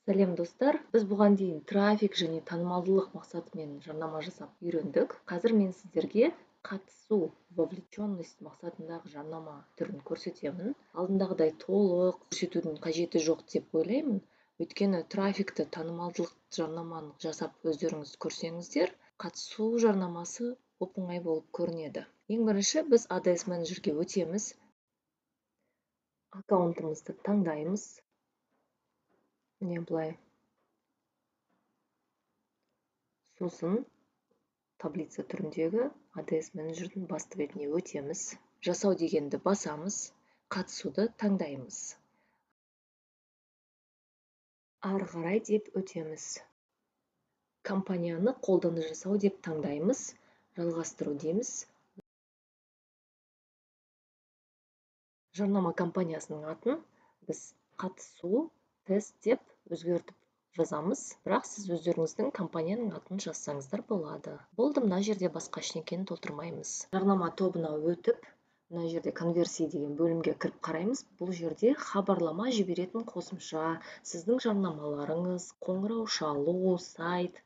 Сәлем достар, біз бұған дейін трафик және танымалдылық мақсатымен жарнама жасап үйрендік. Қазір мен сіздерге қатысу, вовлеченность мақсатындағы жарнама түрін көрсетемін. Алдындағыдай толық көрсетудің қажеті жоқ деп ойлаймын. Өйткені трафикті, танымалдылық жарнаманы жасап өздеріңіз көрсеңіздер, қатысу жарнамасы оп-оңай болып көрінеді. Ең бірінші біз ADS менеджерге өтеміз. Аккаунтымызды таңдаймыз. Міне былай. Сосын таблица түріндегі ADS менеджердің басты бетіне өтеміз. Жасау дегенді басамыз, қатысуды таңдаймыз. Ары қарай деп өтеміз. Компанияны қолданы жасау деп таңдаймыз, жалғастыру дейміз. Жарнама компаниясының атын біз қатысу тест деп өзгертіп жазамыз, бірақ сіз өздеріңіздің компанияның атын жазсаңыздар болады. Болды, мына жерде басқа ештеңені толтырмаймыз. Жарнама тобына өтіп, мына жерде конверсия деген бөлімге кіріп қараймыз. Бұл жерде хабарлама жіберетін қосымша, сіздің жарнамаларыңыз, қоңырау шалу, сайт,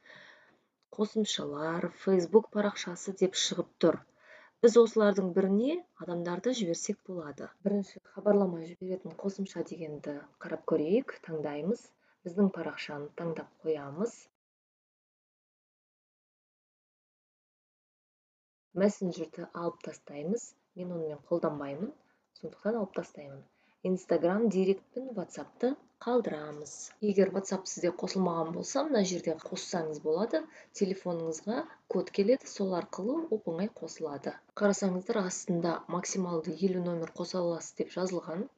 қосымшалар, Facebook парақшасы деп шығып тұр. Біз осылардың біріне адамдарды жіберсек болады. Бірінші хабарлама жіберетін қосымша дегенді қарап көрейік, таңдаймыз. Біздің парақшаны таңдап қоямыз. Мессенджерді алып тастаймыз. Мен онымен қолданбаймын, сондықтан алып тастаймын. Instagram, Директ пен WhatsApp'ты қалдырамыз. Егер WhatsApp сізде қосылмаған болса, мына жерде қоссаңыз болады. Телефоныңызға код келеді, сол арқылы оп-оңай қосылады. Қарасаңыздар, астында максималды 50 номер қоса аласыз деп жазылған.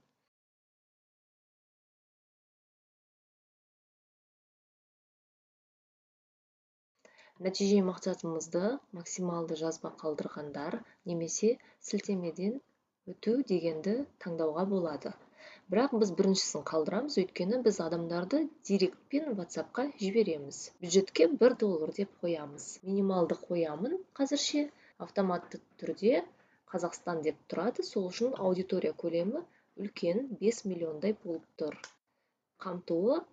Нәтиже мақсатымызды максималды жазба қалдырғандар немесе сілтемеден өту дегенді таңдауға болады. Бірақ біз біріншісін қалдырамыз, өйткені біз адамдарды Директ пен WhatsApp'қа жібереміз. Бюджетке $1 деп қоямыз. Минималды қоямын қазірше, автоматты түрде Қазақстан деп тұрады, сол үшін аудитория көлемі үлкен 5 миллиондай болып тұр. Қамтуы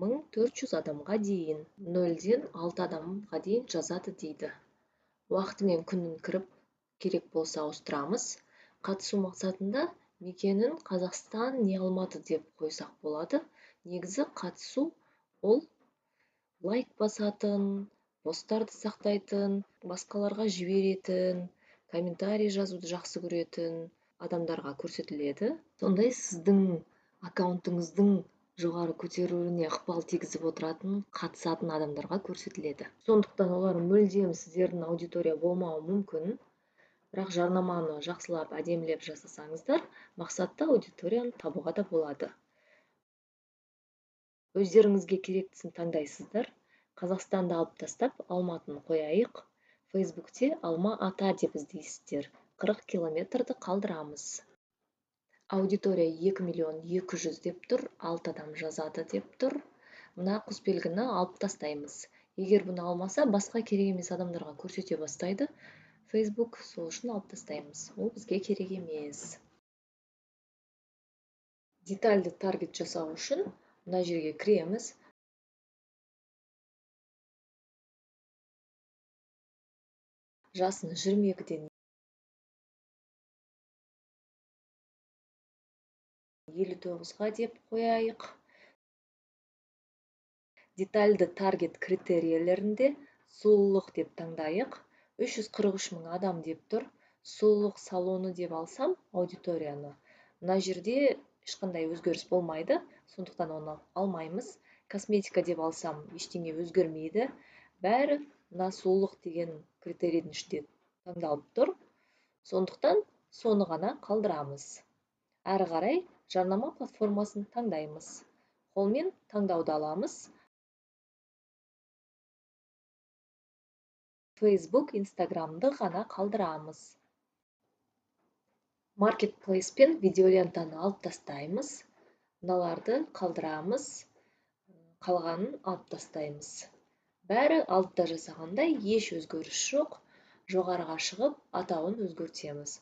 1400 адамға дейін, 0-ден 6 адамға дейін жазады дейді. Уақыты мен күнін кіріп, керек болса ауыстырамыз. Қатысу мақсатында мекенін Қазақстан не Алматы деп қойсақ болады. Негізі қатысу ол лайк басатын, посттарды сақтайтын, басқаларға жіберетін, комментарий жазуды жақсы көретін адамдарға көрсетіледі. Сондай сіздің аккаунтыңыздың жоғары көтерілуіне ықпал тигізіп отыратын, қатысатын адамдарға көрсетіледі. Сондықтан олар мүлдем сіздердің аудитория болмауы мүмкін. Бірақ жарнаманы жақсылап, әдемілеп жасасаңыздар, мақсатты аудиторияны табуға да болады. Өздеріңізге керектісін таңдайсыздар. Қазақстанды алып тастап, Алматыны қояйық. Фейсбукте Алма-Ата деп іздейсіздер. 40 километрді қалдырамыз. Аудитория 2.200.000 деп тұр, 6 адам жазады деп тұр. Мына құсбелгіні алып тастаймыз. Егер бұны алмаса, басқа керек емес адамдарға көрсете бастайды. Facebook, сол үшін алып тастаймыз. Ол бізге керек емес. Детальді таргет жасау үшін мына жерге кіреміз. Жасын 22-ден 59-ға деп қояйық. Детальді таргет критерийлерінде сұлулық деп таңдайық. 343 мың адам деп тұр. Сұлулық салоны деп алсам аудиторияны. Мына жерде ешқандай өзгеріс болмайды, сондықтан оны алмаймыз. Косметика деп алсам ештеңе өзгермейді. Бәрі мына сұлулық деген критерийдің ішінде таңдалып тұр. Сондықтан соны ғана қалдырамыз. Әрі қарай жарнама платформасын таңдаймыз. Қолмен таңдауды аламыз. Facebook, Instagram'ды ғана қалдырамыз. Marketplace пен видеолентаны алып тастаймыз. Мыналарды қалдырамыз. Қалғанын алып тастаймыз. Бәрі алдыда жасағандай, еш өзгеріс жоқ. Жоғарыға шығып, атауын өзгертеміз.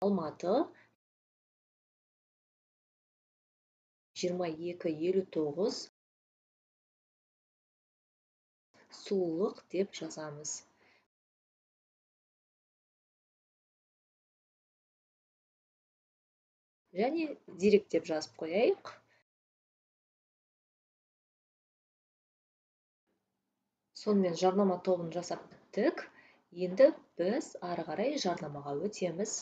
Алматы 22:59 сулық деп жазамыз. Және директ деп жазып қояйық. Сонымен жарнама тобын жасап біттік. Енді біз ары қарай жарнамаға өтеміз.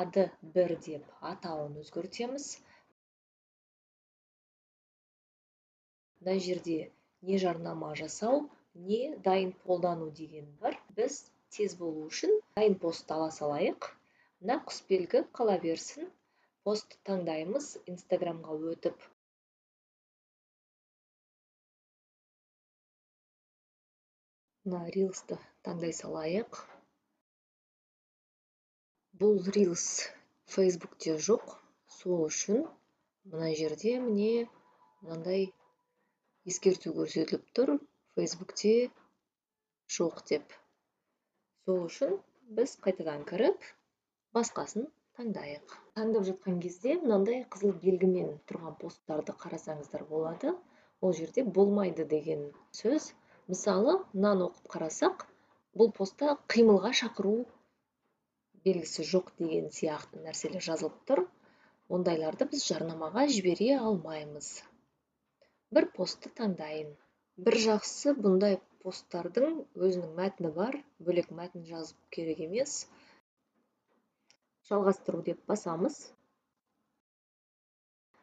Ады 1 деп атауын өзгертеміз. Мына жерде не жарнама жасау, не дайын қолдану деген бар. Біз тез болу үшін дайын пост ала салайық. Мына құсбелгі қала берсін. Пост таңдаймыз, Инстаграмға өтіп. Мына рилсті таңдай салайық. Бұл рилс Фейсбукте жоқ. Сол үшін мына жерде міне мынандай ескерту көрсетіліп тұр. Фейсбукте жоқ деп. Сол үшін біз қайтадан кіріп, басқасын таңдайық. Таңдап жатқан кезде мынандай қызыл белгімен тұрған посттарды қарасаңыздар болады. Ол жерде болмайды деген сөз. Мысалы, мынаны оқып қарасақ, бұл постта қимылға шақыру белгісі жоқ деген сияқты нәрселер жазылып тұр. Ондайларды біз жарнамаға жібере алмаймыз. Бір постты таңдайын. Бір жақсы бұндай посттардың өзінің мәтіні бар, бөлек мәтін жазып керек емес. Жалғастыру деп басамыз.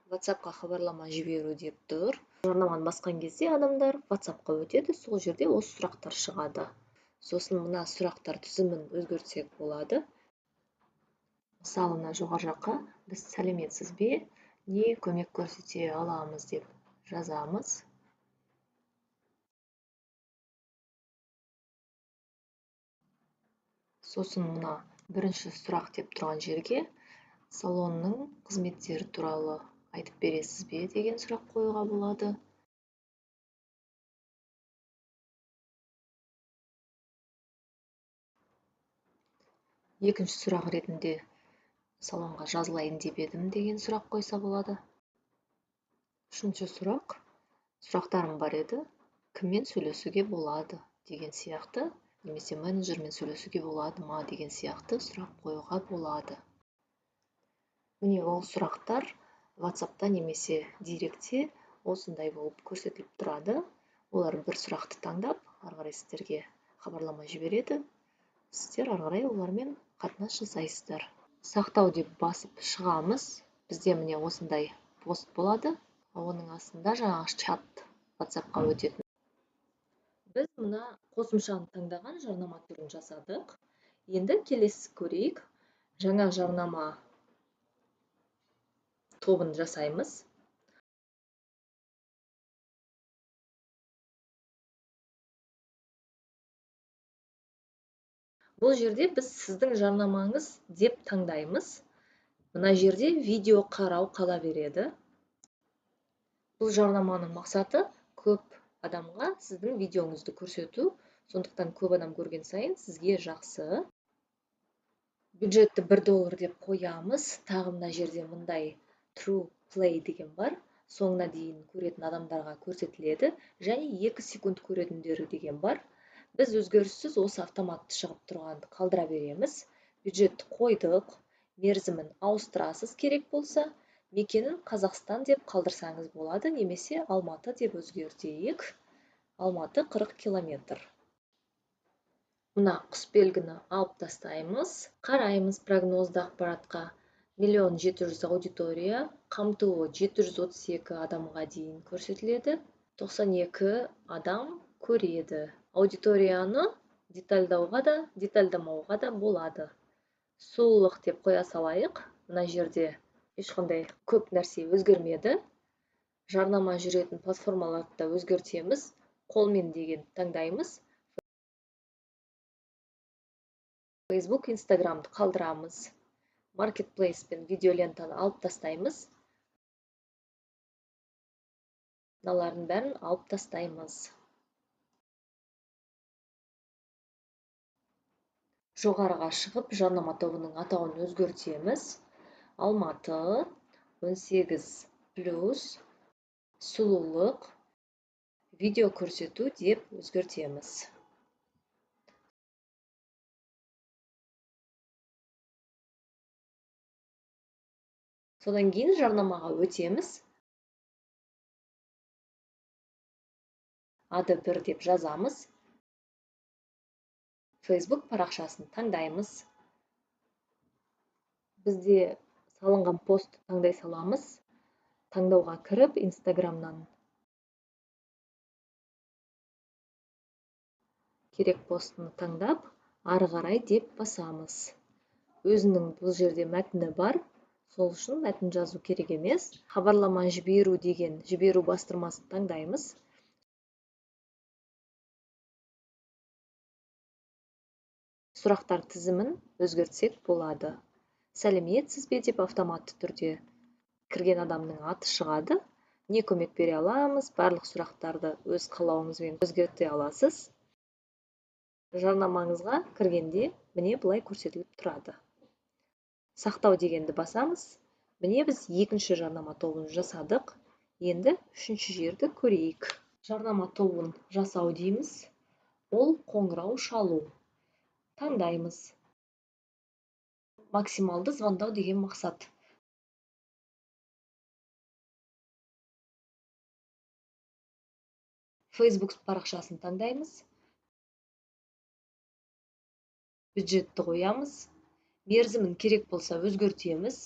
WhatsApp-қа хабарлама жіберу деп тұр. Жарнаманы басқан кезде адамдар WhatsApp-қа өтеді, сол жерде осы сұрақтар шығады. Сосын мына сұрақтар тізімін өзгертсек болады. Мысалы, жоғары жаққа біз сәлеметсіз бе, не көмек көрсете аламыз деп жазамыз. Сосын мына бірінші сұрақ деп тұрған жерге салонның қызметтері туралы айтып бересіз бе деген сұрақ қоюға болады. Екінші сұрақ ретінде салонға жазылайын деп едім деген сұрақ қойса болады. Үшінші сұрақ, сұрақтарым бар еді, кіммен сөйлесуге болады деген сияқты, немесе менеджермен сөйлесуге болады ма деген сияқты сұрақ қоюға болады. Міне ол сұрақтар WhatsApp-та немесе директте осындай болып көрсетіліп тұрады. Олар бір сұрақты таңдап, ары қарай сіздерге хабарлама жібереді. Сіздер ары қарай олармен қатынас жасайсыздар. Сақтау деп басып шығамыз. Бізде міне осындай пост болады. Оның астында жаңағы чат WhatsApp-қа өтетін. Біз мына қосымшаны таңдаған жарнама түрін жасадық. Енді келесі көрейік. Жаңа жарнама тобын жасаймыз. Бұл жерде біз сіздің жарнамаңыз деп таңдаймыз. Мына жерде видео қарау қала береді. Бұл жарнаманың мақсаты көп адамға сіздің видеоңызды көрсету. Сондықтан көп адам көрген сайын сізге жақсы. Бюджетті $1 деп қоямыз. Тағы мына жерде мындай True Play деген бар. Соңына дейін көретін адамдарға көрсетіледі. Және 2 секунд көретіндері деген бар. Біз өзгеріссіз осы автоматты шығып тұрғанды қалдыра береміз. Бюджетті қойдық, мерзімін ауыстырасыз керек болса, мекенін Қазақстан деп қалдырсаңыз болады, немесе Алматы деп өзгертейік. Алматы 40 километр. Мына құсбелгіні алып тастаймыз. Қараймыз прогнозды ақпаратқа. 1.700.000 аудитория, қамтуы 732 адамға дейін көрсетіледі. 92 адам көреді. Аудиторияны детальдауға да, детальдамауға да болады. Сұлулық деп қоя салайық. Мына жерде ешқандай көп нәрсе өзгермеді. Жарнама жүретін платформаларды да өзгертеміз. Қолмен деген таңдаймыз. Facebook, Instagram'ды қалдырамыз. Marketplace пен видеолентаны алып тастаймыз. Мыналардың бәрін алып тастаймыз. Жоғарыға шығып, жарнама тобының атауын өзгертеміз. Алматы 18 плюс сұлулық видео көрсету деп өзгертеміз. Содан кейін жарнамаға өтеміз. Ады бір деп жазамыз. Facebook парақшасын таңдаймыз. Бізде салынған пост таңдай саламыз. Таңдауға кіріп, Instagram'нан керек постыны таңдап, ары қарай деп басамыз. Өзінің бұл жерде мәтіні бар, сол үшін мәтін жазу керек емес. Хабарлама жіберу деген жіберу бастырмасын таңдаймыз. Сұрақтар тізімін өзгертсек болады. Сәлеметсіз бе деп автоматты түрде кірген адамның аты шығады. Не көмек бере аламыз, барлық сұрақтарды өз қалауыңызбен өзгерте аласыз. Жарнамаңызға кіргенде міне былай көрсетіліп тұрады. Сақтау дегенді басамыз. Міне біз екінші жарнама тобын жасадық. Енді үшінші жерді көрейік. Жарнама тобын жасау дейміз. Ол қоңырау шалу. Таңдаймыз. Максималды звондау деген мақсат. Facebook парақшасын таңдаймыз. Бюджетті қоямыз. Мерзімін керек болса өзгертеміз.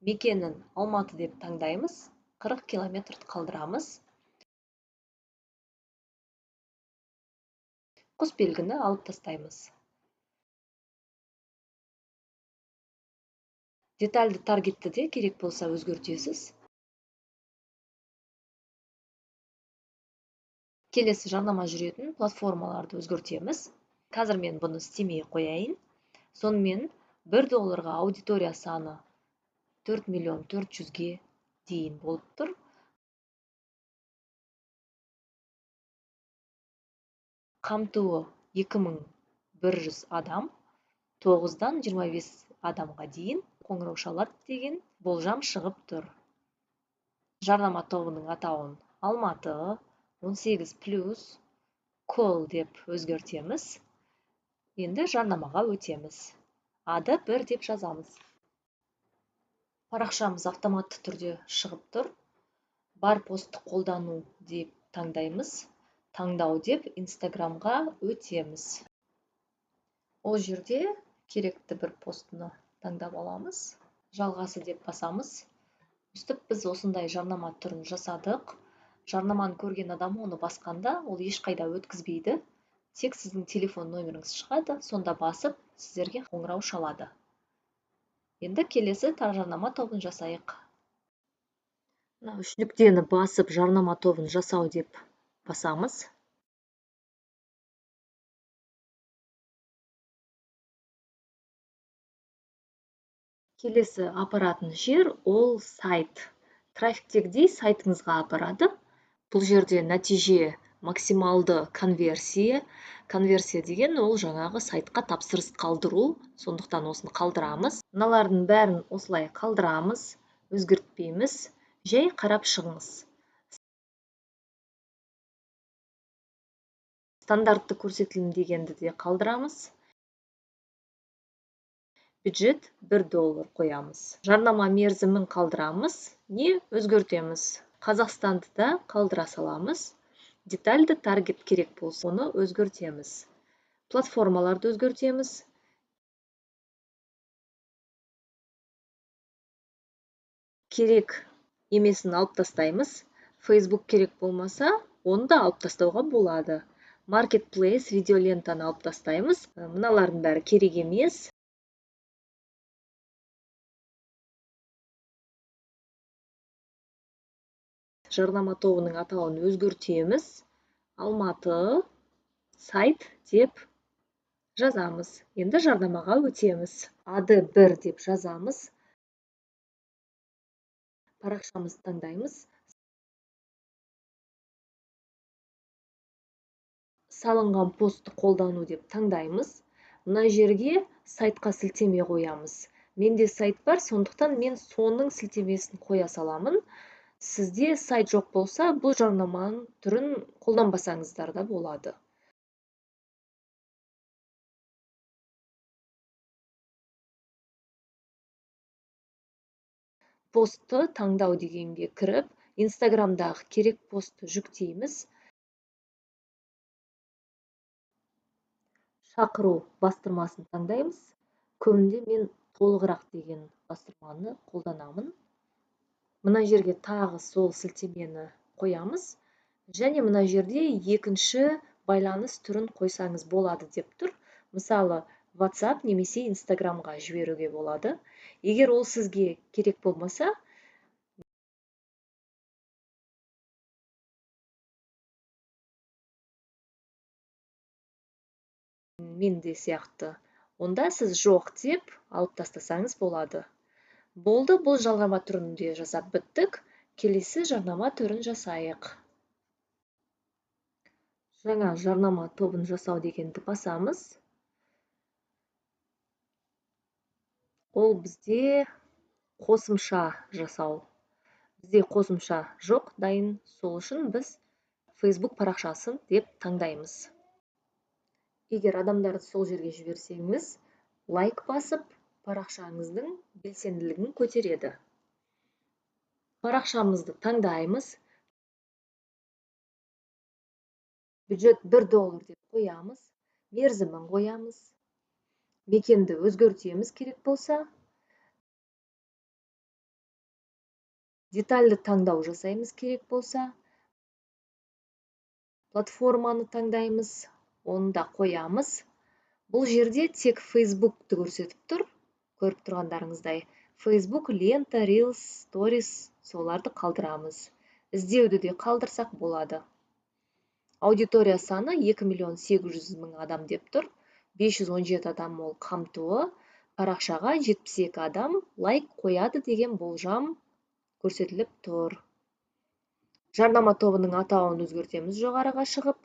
Мекенін Алматы деп таңдаймыз. 40 километрді қалдырамыз. Қос белгіні алып тастаймыз. Детальді таргетті де керек болса өзгертесіз. Келесі жарнама жүретін платформаларды өзгертеміз. Қазір мен бұны істемей қояйын. Сонымен $1 аудитория саны 4.400.000-ге дейін болып тұр. Қамтуы 2100 адам, 9-дан 25 адамға дейін қоңырау шалады деген болжам шығып тұр. Жарнама тобының атауын Алматы 18+ кол деп өзгертеміз. Енді жарнамаға өтеміз. Ады бір деп жазамыз. Парақшамыз автоматты түрде шығып тұр. Бар постты қолдану деп таңдаймыз. Таңдау деп Instagram'ға өтеміз. Ол жерде керекті бір постыны таңдап аламыз. Жалғасы деп басамыз. Өстіп біз осындай жарнама түрін жасадық. Жарнаманы көрген адам оны басқанда, ол ешқайда өткізбейді. Тек сіздің телефон номеріңіз шығады, сонда басып, сіздерге қоңырау шалады. Енді келесі жарнама тобын жасайық. Үш нүктені басып жарнама тобын жасау деп басамыз. Келесі апаратын жер ол сайт. Трафиктегідей сайтыңызға апарады. Бұл жерде нәтиже максималды конверсия. Конверсия деген ол жаңағы сайтқа тапсырыс қалдыру. Сондықтан осыны қалдырамыз. Мыналардың бәрін осылай қалдырамыз, өзгертпейміз. Жай қарап шығыңыз. Стандартты көрсетілім дегенді де қалдырамыз. Бюджет $1 қоямыз. Жарнама мерзімін қалдырамыз, не өзгертеміз. Қазақстанды да қалдыра саламыз. Детальді таргет керек болса, оны өзгертеміз. Платформаларды өзгертеміз. Керек емесін алып тастаймыз. Facebook керек болмаса, оны да алып тастауға болады. Marketplace видеолентаны алып тастаймыз. Мыналардың бәрі керек емес. Жарнама тобының атауын өзгертеміз. Алматы сайт деп жазамыз. Енді жарнамаға өтеміз. Ады бір деп жазамыз. Парақшамызды таңдаймыз. Салынған постты қолдану деп таңдаймыз. Мына жерге сайтқа сілтеме қоямыз. Менде сайт бар, сондықтан мен соның сілтемесін қоя саламын. Сізде сайт жоқ болса, бұл жарнаманың түрін қолданбасаңыздар да болады. Постты таңдау дегенге кіріп, Инстаграмдағы керек постты жүктейміз. Шақыру бастырмасын таңдаймыз. Көбінде мен толығырақ деген бастырманы қолданамын. Мына жерге тағы сол сілтемені қоямыз. Және мына жерде екінші байланыс түрін қойсаңыз болады деп тұр. Мысалы, WhatsApp немесе Instagramға жіберуге болады. Егер ол сізге керек болмаса, менде сияқты, онда сіз жоқ деп алып тастасаңыз болады. Болды, бұл жарнама түрінде жасап біттік. Келесі жарнама түрін жасайық. Жаңа жарнама тобын жасау дегенді басамыз. Ол бізде қосымша жасау. Бізде қосымша жоқ, дайын. Сол үшін біз Facebook парақшасын деп таңдаймыз. Егер адамдарды сол жерге жіберсеңіз, лайк басып, парақшаңыздың белсенділігін көтереді. Парақшамызды таңдаймыз. Бюджет $1 деп қоямыз. Мерзімін қоямыз. Мекенді өзгертеміз керек болса. Детальды таңдау жасаймыз керек болса. Платформаны таңдаймыз. Оны да қоямыз. Бұл жерде тек Facebook'ты көрсетіп тұр. Көріп тұрғандарыңыздай. Facebook, лента, Reels, Stories, соларды қалдырамыз. Іздеуді де қалдырсақ болады. Аудитория саны 2.800.000 адам деп тұр. 517 адам ол қамтуы. Парақшаға 72 адам лайк қояды деген болжам көрсетіліп тұр. Жарнама тобының атауын өзгертеміз жоғарыға шығып.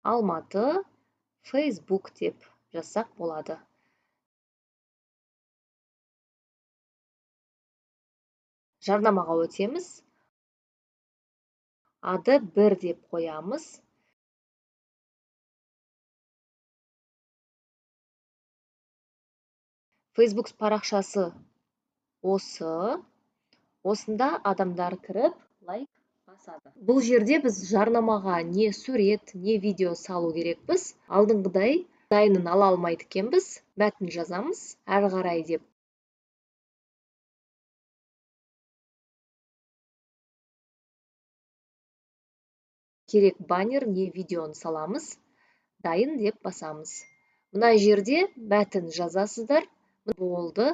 Алматы, Facebook деп жазсақ болады. Жарнамаға өтеміз. Ады 1 деп қоямыз. Facebook парақшасы осы. Осында адамдар кіріп, лайк басады. Бұл жерде біз жарнамаға не сурет, не видео салу керекпіз. Алдыңғыдай дайынын ала алмайды екенбіз. Мәтін жазамыз, әрі қарай деп. Керек баннер, не видеоны саламыз, дайын деп басамыз. Мына жерде мәтін жазасыздар. Болды.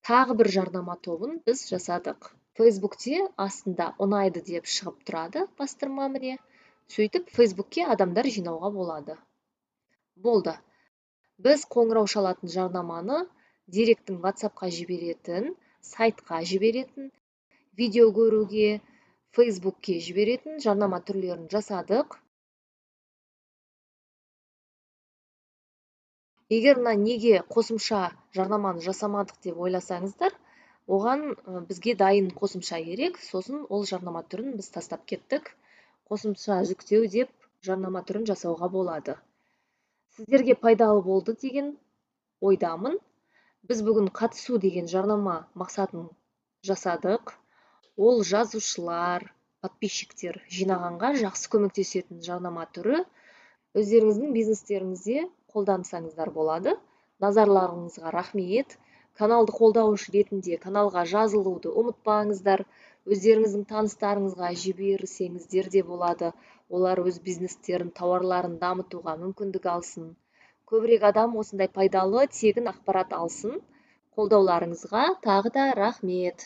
Тағы бір жарнама тобын біз жасадық. Facebook'те астында ұнайды деп шығып тұрады бастырма міне. Сөйтіп Facebook'ке адамдар жинауға болады. Болды. Біз қоңырау шалатын жарнаманы директтің WhatsAppқа жіберетін, сайтқа жіберетін, видео көруге, Facebook'ке жіберетін жарнама түрлерін жасадық. Егер мына неге қосымша жарнаманы жасамадық деп ойласаңыздар, оған бізге дайын қосымша керек, сосын ол жарнама түрін біз тастап кеттік. Қосымша жүктеу деп жарнама түрін жасауға болады. Сіздерге пайдалы болды деген ойдамын. Біз бүгін қатысу деген жарнама мақсатын жасадық. Ол жазушылар, подписчиктер жинағанға жақсы көмектесетін жарнама түрі. Өздеріңіздің бизнестеріңізде қолдансаңыздар болады. Назарларыңызға рахмет. Каналды қолдаушы ретінде каналға жазылуды ұмытпаңыздар. Өздеріңіздің таныстарыңызға жіберсеңіздер де болады. Олар өз бизнестерін, тауарларын дамытуға мүмкіндік алсын. Көбірек адам осындай пайдалы, тегін ақпарат алсын. Қолдауларыңызға тағы да рахмет.